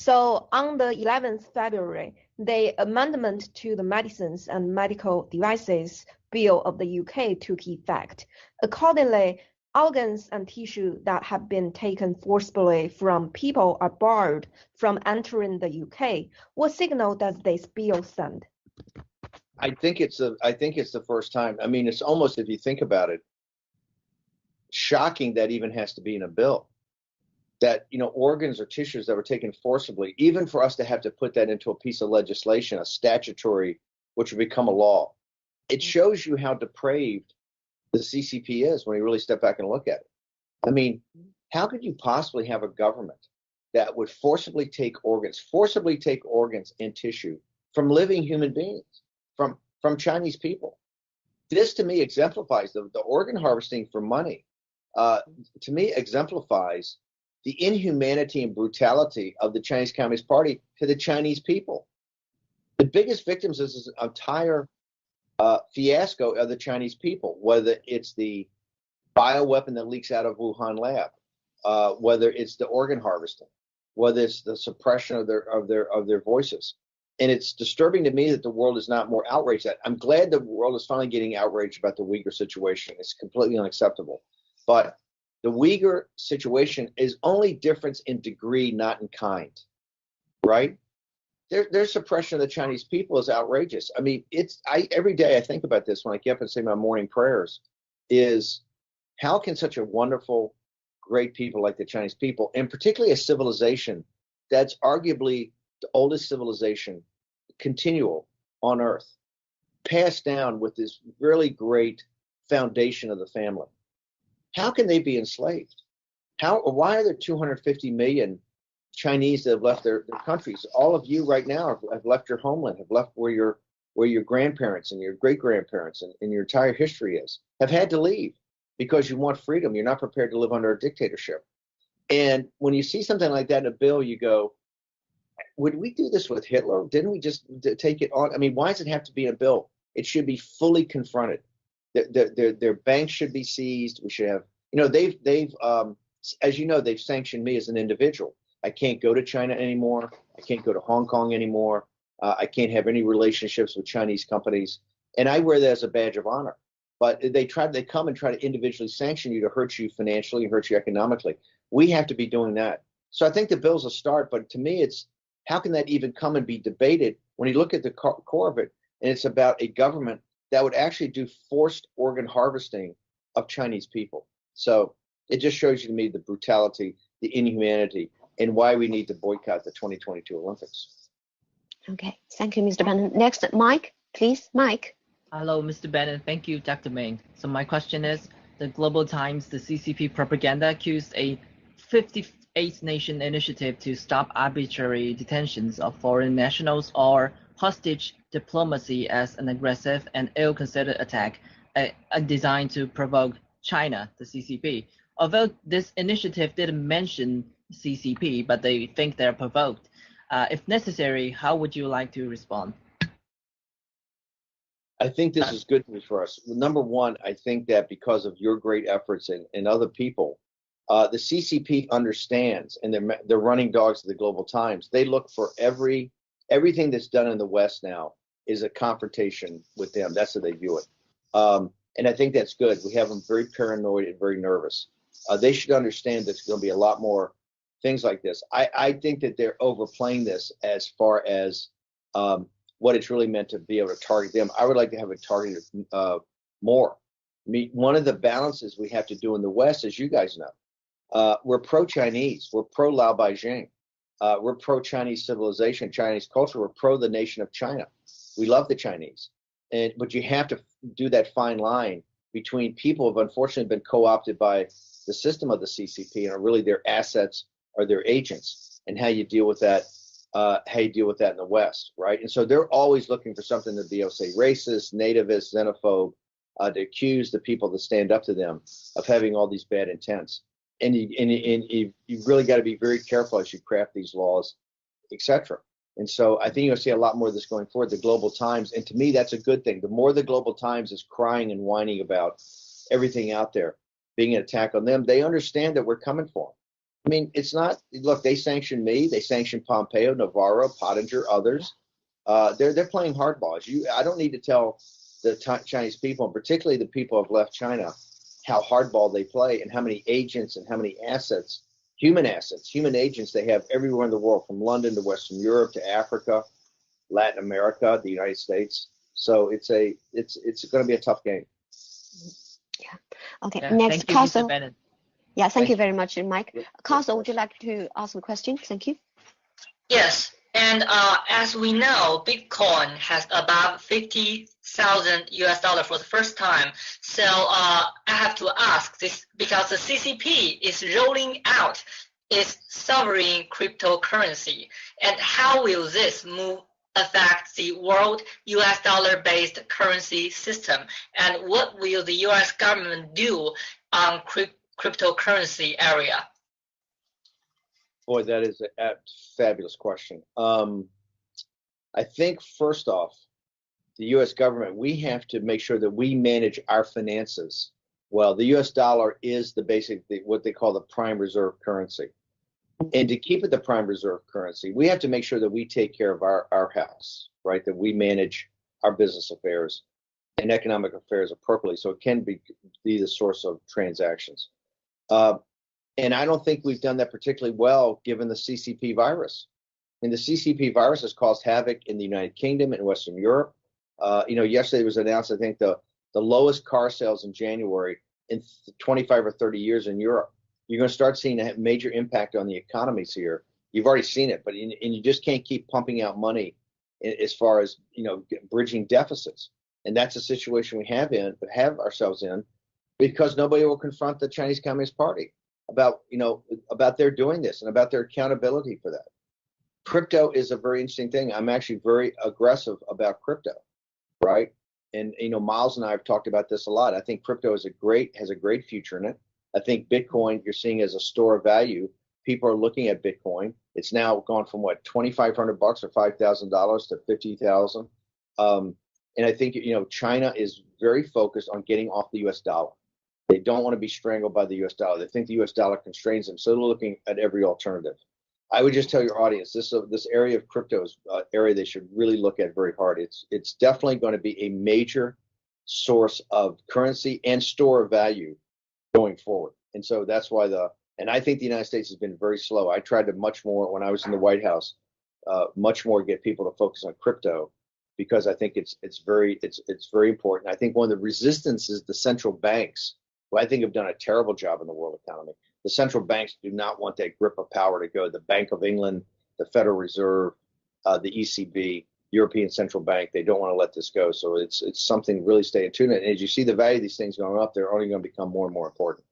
So on the 11th February, the amendment to the Medicines and Medical Devices Bill of the UK took effect. Accordingly, organs and tissue that have been taken forcibly from people are barred from entering the UK. What signal does this bill send? I think it's the first time. I mean, it's almost, if you think about it, shocking that even has to be in a bill. That, organs or tissues that were taken forcibly, even for us to have to put that into a piece of legislation, a statutory, which would become a law. It shows you how depraved the CCP is when you really step back and look at it. I mean, how could you possibly have a government that would forcibly take organs and tissue from living human beings, from Chinese people? This, to me, exemplifies the organ harvesting for money. To me, exemplifies the inhumanity and brutality of the Chinese Communist Party to the Chinese people. The biggest victims of this entire fiasco are the Chinese people, whether it's the bioweapon that leaks out of Wuhan lab, whether it's the organ harvesting, whether it's the suppression of their voices. And it's disturbing to me that the world is not more outraged at. I'm glad the world is finally getting outraged about the Uyghur situation. It's completely unacceptable. But the Uyghur situation is only difference in degree, not in kind, right? Their suppression of the Chinese people is outrageous. I mean, every day I think about this when I get up and say my morning prayers, is how can such a wonderful, great people like the Chinese people, and particularly a civilization that's arguably the oldest civilization continual on earth, passed down with this really great foundation of the family, how can they be enslaved? Why are there 250 million Chinese that have left their countries? All of you right now have left your homeland, have left where your grandparents and your great-grandparents and your entire history have had to leave because you want freedom. You're not prepared to live under a dictatorship. And when you see something like that in a bill, you go, would we do this with Hitler? Didn't we just take it on? I mean, why does it have to be in a bill? It should be fully confronted. Their banks should be seized. We should have, as you know, they've sanctioned me as an individual. I can't go to China anymore. I can't go to Hong Kong anymore. I can't have any relationships with Chinese companies. And I wear that as a badge of honor. But they come and try to individually sanction you to hurt you financially, hurt you economically. We have to be doing that. So I think the bill's a start, but to me, it's how can that even come and be debated when you look at the core of it, and it's about a government that would actually do forced organ harvesting of Chinese people. So it just shows you to me the brutality, the inhumanity, and why we need to boycott the 2022 Olympics. Okay, thank you, Mr. Bannon. Next, Mike, please, Mike. Hello, Mr. Bannon. Thank you, Dr. Meng. So my question is, the Global Times, the CCP propaganda accused a 58-nation initiative to stop arbitrary detentions of foreign nationals or hostage diplomacy as an aggressive and ill-considered attack designed to provoke China, the CCP. Although this initiative didn't mention CCP, but they think they're provoked. If necessary, how would you like to respond? I think this is good news for us. Number one, I think that because of your great efforts and other people, the CCP understands, and they're running dogs of the Global Times. They look for everything that's done in the West now is a confrontation with them. That's how they view it. And I think that's good. We have them very paranoid and very nervous. They should understand there's going to be a lot more things like this. I think that they're overplaying this as far as what it's really meant to be able to target them. I would like to have it targeted more. I mean, one of the balances we have to do in the West, as you guys know, we're pro-Chinese. We're pro-Lao Beijing. We're pro-Chinese civilization, Chinese culture. We're pro the nation of China. We love the Chinese. But you have to do that fine line between people who have unfortunately been co-opted by the system of the CCP and are really their assets or their agents, and how you deal with that. How you deal with that in the West, right? And so they're always looking for something to be able to say racist, nativist, xenophobe, to accuse the people that stand up to them of having all these bad intents. And you've really got to be very careful as you craft these laws, etc. And so I think you'll see a lot more of this going forward. The Global Times, and to me, that's a good thing. The more the Global Times is crying and whining about everything out there being an attack on them, they understand that we're coming for them. I mean, it's not. Look, they sanctioned me. They sanctioned Pompeo, Navarro, Pottinger, others. They're playing hardball. I don't need to tell the Chinese people, and particularly the people who have left China, how hardball they play and how many agents and how many assets, human agents they have everywhere in the world, from London to Western Europe to Africa, Latin America, the United States. So it's going to be a tough game. Yeah. Okay. Yeah, Next, thank you, Mr. Castle. Bannon. Yeah, thank Thank you very much, Mike. Yep. Castle, would you like to ask a question? Thank you. Yes, and as we know, Bitcoin has above 50,000 US dollar for the first time. So I have to ask this because the CCP is rolling out its sovereign cryptocurrency, and how will this move affect the world US dollar-based currency system, and what will the US government do on cryptocurrency area? Boy, that is a fabulous question. I think first off, the U.S. government, we have to make sure that we manage our finances well. The U.S. dollar is what they call the prime reserve currency. And to keep it the prime reserve currency, we have to make sure that we take care of our house, right? That we manage our business affairs and economic affairs appropriately so it can be the source of transactions. And I don't think we've done that particularly well given the CCP virus. I mean, the CCP virus has caused havoc in the United Kingdom and Western Europe. Yesterday it was announced, I think, the lowest car sales in January in 25 or 30 years in Europe. You're going to start seeing a major impact on the economies here. You've already seen it, and you just can't keep pumping out money as far as, bridging deficits. And that's a situation we have ourselves in because nobody will confront the Chinese Communist Party about their doing this and about their accountability for that. Crypto is a very interesting thing. I'm actually very aggressive about crypto, right? And Miles and I have talked about this a lot. I think crypto has a great future in it. I think Bitcoin you're seeing as a store of value. People are looking at Bitcoin. It's now gone from $2,500 or $5,000 to $50,000. And I think China is very focused on getting off the U.S. dollar. They don't want to be strangled by the U.S. dollar. They think the U.S. dollar constrains them, so they're looking at every alternative. I would just tell your audience this area of crypto is an area they should really look at very hard. It's definitely going to be a major source of currency and store of value going forward. And so that's why and I think the United States has been very slow. I tried to much more when I was in the White House, much more get people to focus on crypto because I think it's very important. I think one of the resistance is the central banks, who I think have done a terrible job in the world economy. The central banks do not want that grip of power to go. The Bank of England, the Federal Reserve, the ECB, European Central Bank, they don't want to let this go. So it's something to really stay in tune. And as you see the value of these things going up, they're only going to become more and more important.